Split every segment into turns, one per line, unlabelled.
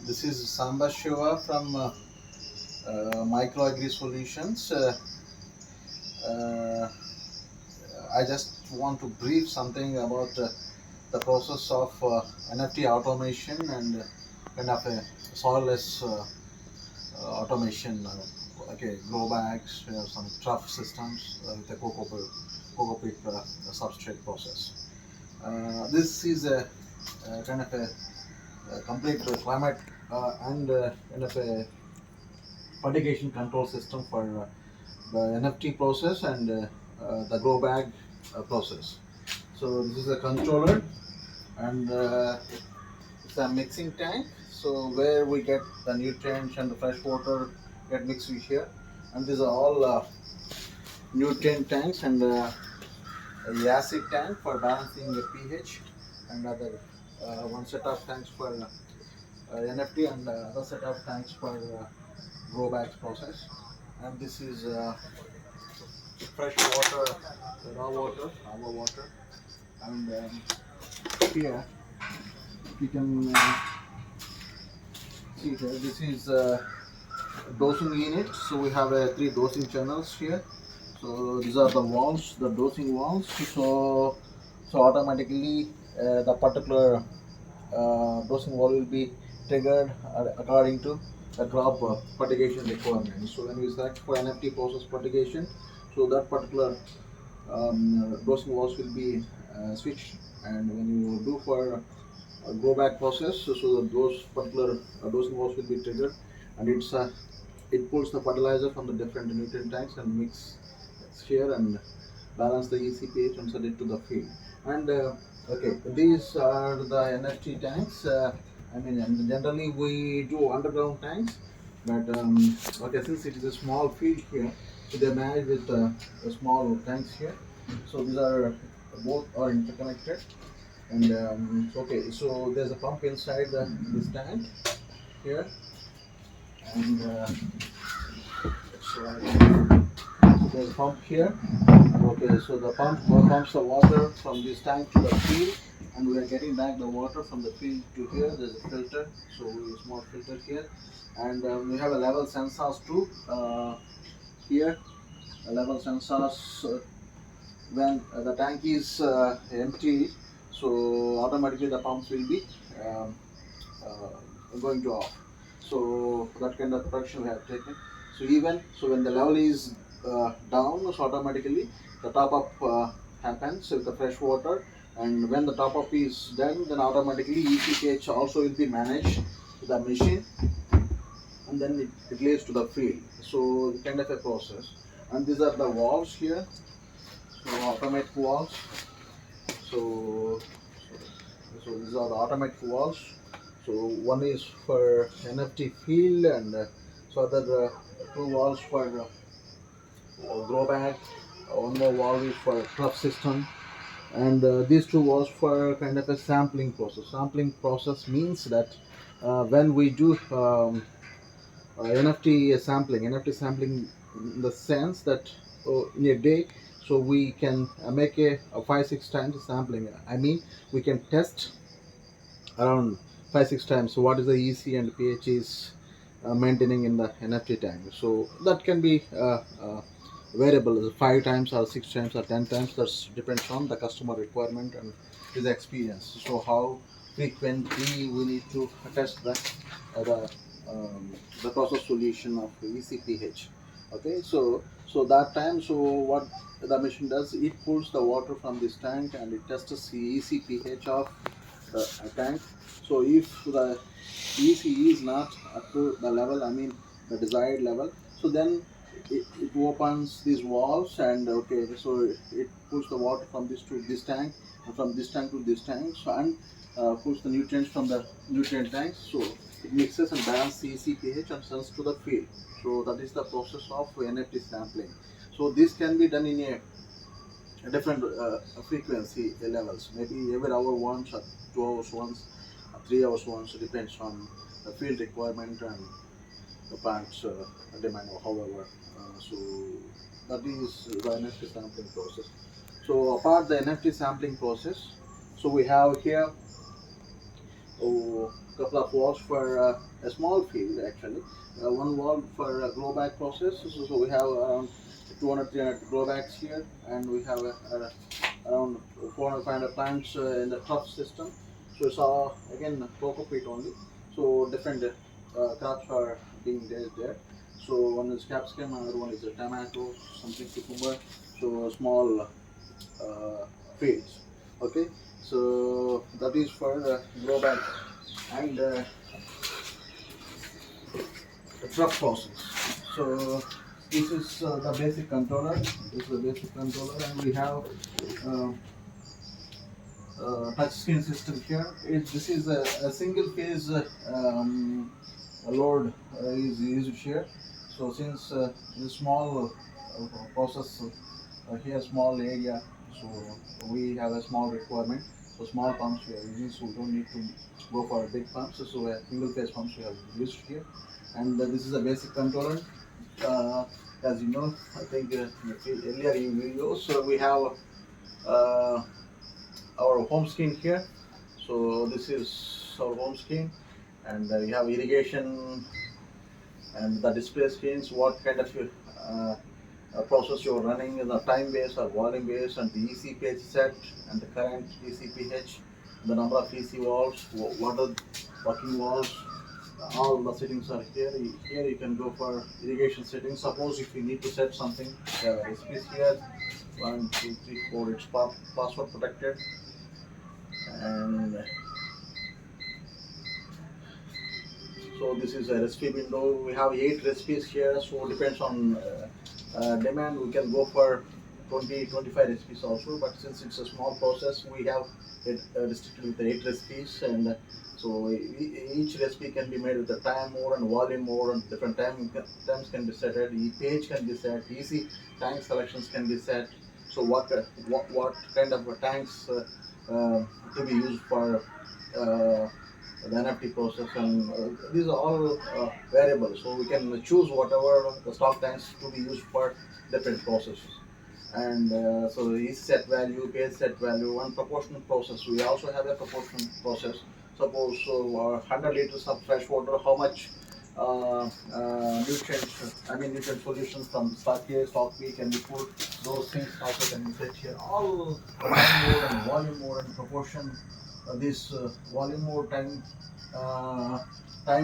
This is Samba Shiva from microagrisolutions. Uh, I just want to brief something about the process of NFT automation and kind of a soilless automation. Okay, grow bags, some trough systems with the Cocopeat substrate process. This is a kind of a complete climate and kind of a fertigation control system for the NFT process and the grow bag process. So this is a controller and it's a mixing tank. So where we get the nutrients and the fresh water get mixed with here, and these are all nutrient tanks and a acid tank for balancing the pH, and other one set of tanks for NFT and other set of tanks for grow bags process. And this is fresh water, raw water, our water, and here you can see here. This is dosing unit. So we have three dosing channels here. So these are the valves, the dosing valves. So automatically the particular dosing valve will be triggered according to the crop fertigation requirement. So when we select for NFT process fertigation, so that particular dosing valves will be switched, and when you do for grow back process, so that those particular dosing valves will be triggered, and it pulls the fertilizer from the different nutrient tanks and mix here and balance the ECPH and send it to the field. And okay, these are the NFT tanks. I mean, and generally we do underground tanks, but okay, since it is a small field here, so they manage with small tanks here. So these are both are interconnected, and okay, so there's a pump inside this tank here, and so there's a pump here. Okay, so the pump pumps the water from this tank to the field, and we are getting back the water from the field to here. There's a filter, so we use more filter here, and we have a level sensors too here. A level sensors when the tank is empty, so automatically the pumps will be um, going to off. So that kind of protection we have taken. So even so, when the level is down, so automatically the top up happens with the fresh water, and when the top up is done, then automatically ECPH also will be managed to the machine, and then it leads to the field. So kind of a process. And these are the valves here, so automatic valves. So, so these are the automatic valves. So one is for NFT field, and so other two valves for grow bag. One more valve is for trough system, and these two valves for kind of a sampling process. Sampling process means that when we do NFT sampling in the sense that in a day, so we can make a 5-6 times sampling. I mean, we can test around 5-6 times. So what is the EC and pH is maintaining in the NFT tank. So that can be variable, 5 times or 6 times or 10 times. That depends on the customer requirement and his experience. So how frequently we need to test uh, the the process solution of ECPH. Okay, so that time, so what the machine does, it pulls the water from this tank and it tests the ECPH of the tank. So if the EC is not up to the level, I mean the desired level, so then it opens these valves, and okay, so it pulls the water from this to this tank, and from this tank to this tank, so, and pulls the nutrients from the nutrient tanks. So it mixes and balances the ECPH and sends to the field. So that is the process of NFT sampling. So this can be done in a different frequency levels, maybe every hour once, or 2 hours once, or 3 hours once. It depends on the field requirement and the plant's demand, or however. So that is the NFT sampling process. So apart the NFT sampling process, so we have here couple of walls for a small field actually. One wall for grow bag process. So we have around 200 300 grow bags here, and we have around 400 500 plants in the trough system. So it's all again cocopeat only. So different crops are being raised there. So one is capsicum, another one is a tomato, something cucumber. So small fields. Okay, so that is for grow bag and the truck process. So this is the basic controller. This is the basic controller, and we have uh, touch screen system here. This is a single phase load is used here. So since this small process here, small area, so we have a small requirement. So small pumps we are using, so we don't need to go for big pumps. So single phase pumps we have used here, and this is a basic controller. Uh, as you know, I think earlier in videos, so we have uh, our home screen here. So this is our home screen, and you have irrigation and the display screens, what kind of process you're running in the time base or volume base, and the ECPH set and the current ECPH, the number of EC valves, what are working valves, all the settings are here. Here you can go for irrigation settings. Suppose if you need to set something, you have a recipes here, 1 2 3 4, it's password protected, and so this is a recipe window. We have 8 recipes here, so depends on demand. We can go for 20 25 recipes also, but since it's a small process, we have it restricted with 8 recipes, and so each recipe can be made with the time mode and volume mode, and different times can be set. Page can be set, easy tank selections can be set. So what kind of tanks to be used for the NFT process, and these are all variables, so we can choose whatever the stock tanks to be used for different processes. And so each set value, base set value, and proportional process. We also have a proportional process. Suppose so 100 liters of fresh water, how much nutrients, I mean nutrient solutions from stock A, stock B can be put. Those things also can be set here. All time mode and volume mode and proportion. This volume mode, time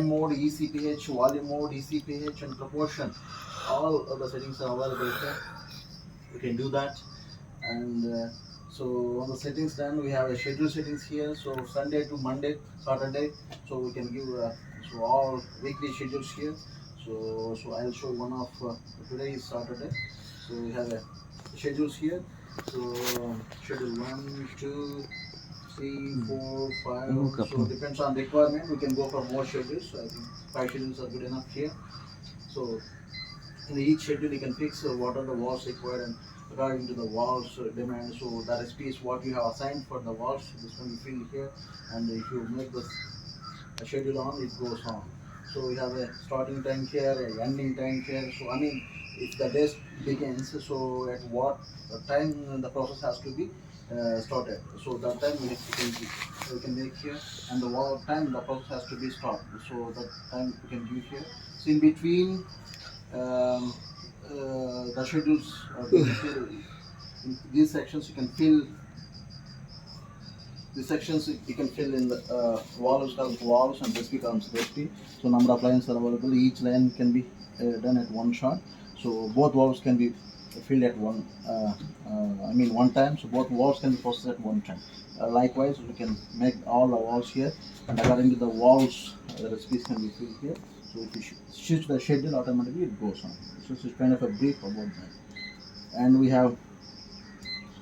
mode, ECPH, volume mode, ECPH, and proportion. All of the settings are available here. We can do that, and so on the settings done, we have a schedule settings here. So Sunday to Monday, Saturday. So we can give so all weekly schedules here. So I'll show one of today is Saturday. So we have a schedules here. So schedule 1 2 3 4 5. So depends on requirement. We can go for more schedules. So I think 5 schedules are good enough here. So in each schedule you can fix what are the walls required, and according to the walls demand. So the recipe is what you have assigned for the walls. This one you fill here, and if you make the schedule on, it goes on. So we have a starting time here, a ending time here. So I mean, if the day begins, so at what time the process has to be started. So that time we can make here, and the time the process has to be stopped. So that time we can do here. So in between um, the schedules being filled. In these sections you can fill. These sections you can fill in the walls becomes walls, and this becomes recipe. So number of lines are available. Each line can be done at one shot. So both walls can be filled at one time. So both walls can be processed at one time. Likewise, we can make all the walls here, and according to the walls, the recipes can be filled here. So if you switch the schedule, automatically it goes on. So this is kind of a brief about that. And we have,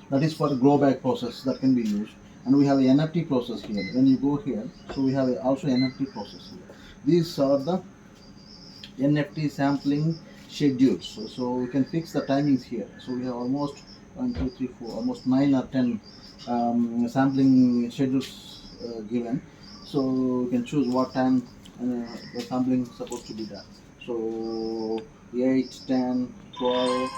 that is for the grow bag process that can be used. And we have a NFT process here. When you go here, so we have also NFT process here. These are the NFT sampling schedules. So we can fix the timings here. So we have almost 1 2 3 4, almost 9 or 10 sampling schedules given. So we can choose what time the sampling is supposed to be done. So 8 10 12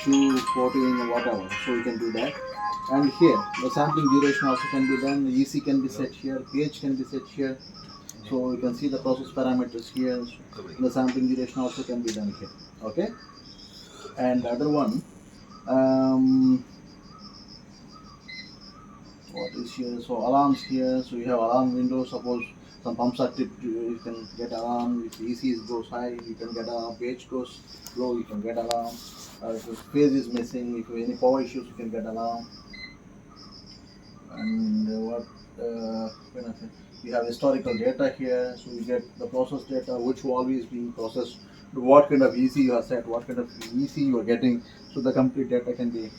2 14, whatever. So we can do that. And here the sampling duration also can be done, the EC can be set here, pH can be set here. So you can see the process parameters here. The sampling duration also can be done here. Okay. And the other one, what is here? So alarms here. So you have alarm window. Suppose some pumps are tipped, you can get alarm. If EC goes high, you can get alarm. pH goes low, you can get alarm. If the phase is missing, if you have any power issues, you can get alarm. And when I say we have historical data here, so you get the process data, which valve is being processed, what kind of EC you are set, what kind of EC you are getting. So the complete data can be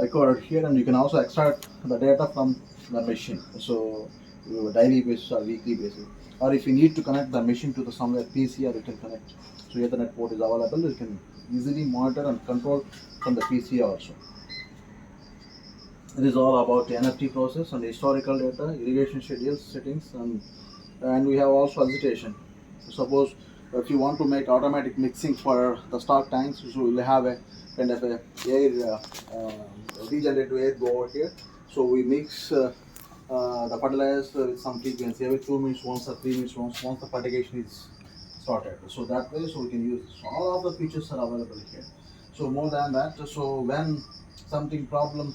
recorded here, and you can also extract the data from the machine. So daily basis or weekly basis, or if you need to connect the machine to the somewhere PC, or you can connect. So Ethernet port is available. You can easily monitor and control from the PC also. It is all about the NFT process and historical data, irrigation schedules, settings, and we have also agitation. Suppose if you want to make automatic mixing for the stock tanks, so we'll have a kind of a air regenerative air go over here. So we mix the fertilizer with some frequency every 2 minutes once or 3 minutes once the fertigation is started. So that way, so we can use all of the features are available here. So more than that, so when something problem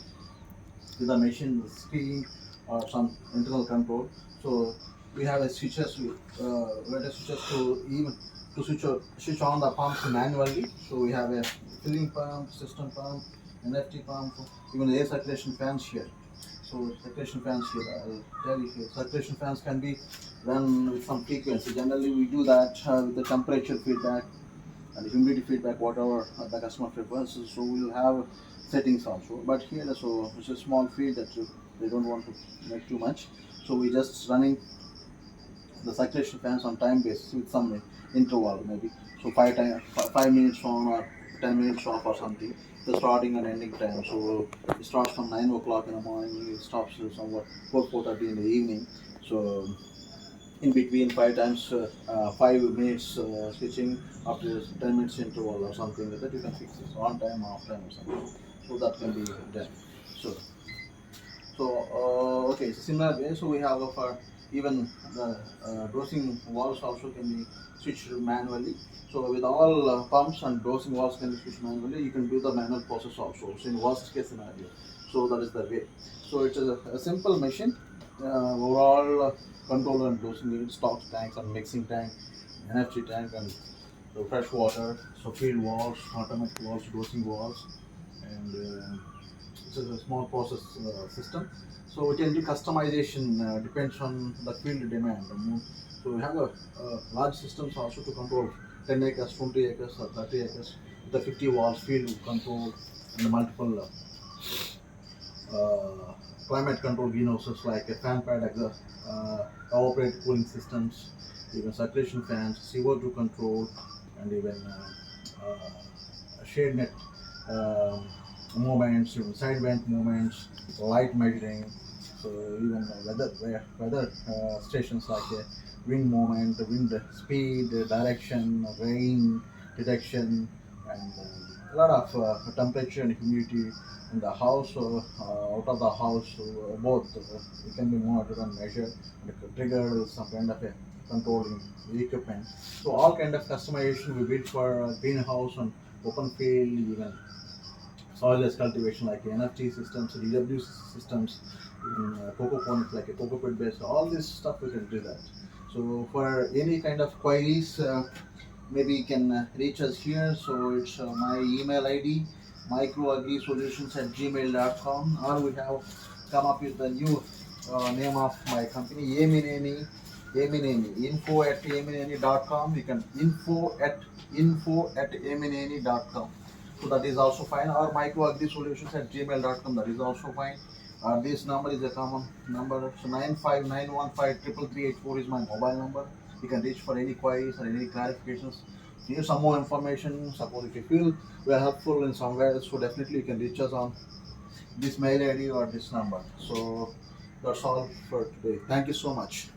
with the machine screen or some internal control. So we have a switches, switches to even to switch on the pumps manually. So we have a filling pump, system pump, NFT pump, even air circulation fans here. So circulation fans here, I'll tell you here. Circulation fans can be run with some frequency. Generally, we do that with the temperature feedback and humidity feedback, whatever the customer prefers. So we'll have settings also. But here, so it's a small field that they don't want to make too much. So we just running the circulation fans on time basis with some interval maybe. So 5 minutes on or 10 minutes off or something. The starting and ending time. So it starts from 9 o'clock in the morning. It stops somewhat 4:30 in the evening. So in between 5 minutes switching after 10 minutes interval or something like that, you can fix this on time, off time or something. So that can be done. So okay, so similar way. So we have for even the dosing valves also can be switched manually. So with all pumps and dosing valves can be switched manually. You can do the manual process also. So in worst case scenario, so that is the way. So it's a simple machine. Overall control and dosing unit, stock tanks and mixing tank, NFT tank, and so fresh water. So field valves, automatic valves, dosing valves, and it's a small process system. So we can do customization depends on the field demand. So we have a large systems also to control 10 acres, 20 acres, or 30 acres. The 50 valves field control and multiple climate control greenhouses like a fan pad, evaporate cooling systems, even circulation fans, CO2 control, and even shade net movements, even side vent movements, light measuring. So even weather stations like wind movement, wind speed, direction, rain detection, and a lot of temperature and humidity in the house or out of the house. Both it can be monitored and measured and triggered some kind of a controlling equipment. So all kind of customization we build for greenhouse and open field, even soilless cultivation like NFT systems, DW systems, cocopoint like a Cocopeat based. All this stuff we can do that. So for any kind of queries, maybe you can reach us here. So it's my email ID microagrisolutions@gmail.com, or we have come up with the new name of my company, Emineni, info@emineni.com. You can info@emineni.com. So that is also fine, or microagrisolutions@gmail.com, that is also fine. This number is a common number. So 95915333884 is my mobile number. You can reach for any queries or any clarifications. If you need some more information, suppose if you feel we are helpful in somewhere, so definitely you can reach us on this mail ID or this number. So that's all for today. Thank you so much.